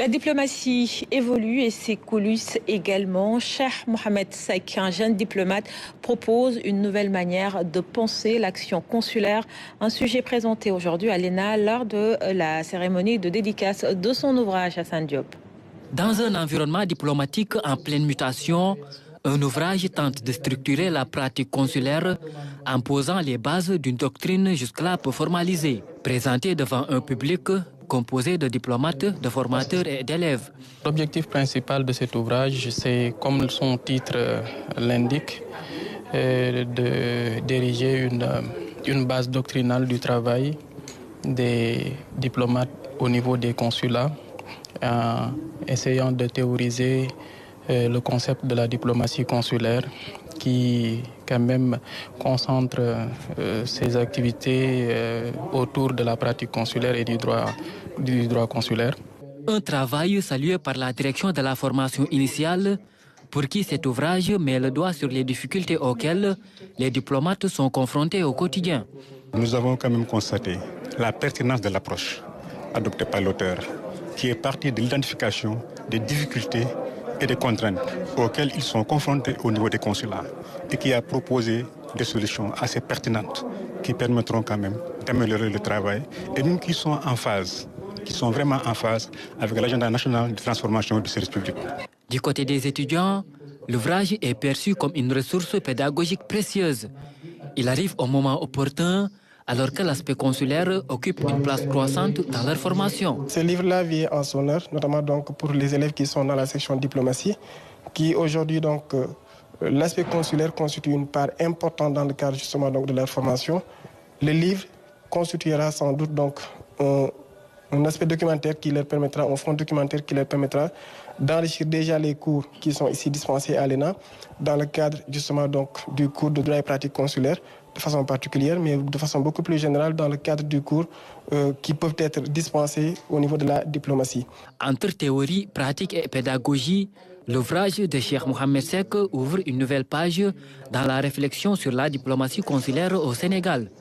La diplomatie évolue et ses coulisses également. Cheikh Mohamed Seck, un jeune diplomate, propose une nouvelle manière de penser l'action consulaire. Un sujet présenté aujourd'hui à l'ENA lors de la cérémonie de dédicace de son ouvrage à Hassan Diop. Dans un environnement diplomatique en pleine mutation, un ouvrage tente de structurer la pratique consulaire en posant les bases d'une doctrine jusque-là peu formalisée. Présenté devant un public composé de diplomates, de formateurs et d'élèves. L'objectif principal de cet ouvrage, c'est, comme son titre l'indique, de diriger une base doctrinale du travail des diplomates au niveau des consulats, en essayant de théoriser le concept de la diplomatie consulaire qui quand même concentre ses activités autour de la pratique consulaire et du droit consulaire. Un travail salué par la direction de la formation initiale pour qui cet ouvrage met le doigt sur les difficultés auxquelles les diplomates sont confrontés au quotidien. Nous avons quand même constaté la pertinence de l'approche adoptée par l'auteur, qui est partie de l'identification des difficultés et des contraintes auxquelles ils sont confrontés au niveau des consulats et qui a proposé des solutions assez pertinentes qui permettront quand même d'améliorer le travail et même qui sont vraiment en phase avec l'agenda national de transformation du service public. Du côté des étudiants, l'ouvrage est perçu comme une ressource pédagogique précieuse. Il arrive au moment opportun alors que l'aspect consulaire occupe une place croissante dans leur formation. Ce livre-là vient en son heure, notamment donc pour les élèves qui sont dans la section diplomatie, qui aujourd'hui donc l'aspect consulaire constitue une part importante dans le cadre justement donc de leur formation. Le livre constituera sans doute donc un aspect documentaire qui leur permettra, un fond documentaire qui leur permettra d'enrichir déjà les cours qui sont ici dispensés à l'ENA dans le cadre justement donc du cours de droit et pratique consulaire de façon particulière, mais de façon beaucoup plus générale dans le cadre du cours qui peuvent être dispensés au niveau de la diplomatie. Entre théorie, pratique et pédagogie, l'ouvrage de Cheikh Mohamed Seck ouvre une nouvelle page dans la réflexion sur la diplomatie consulaire au Sénégal.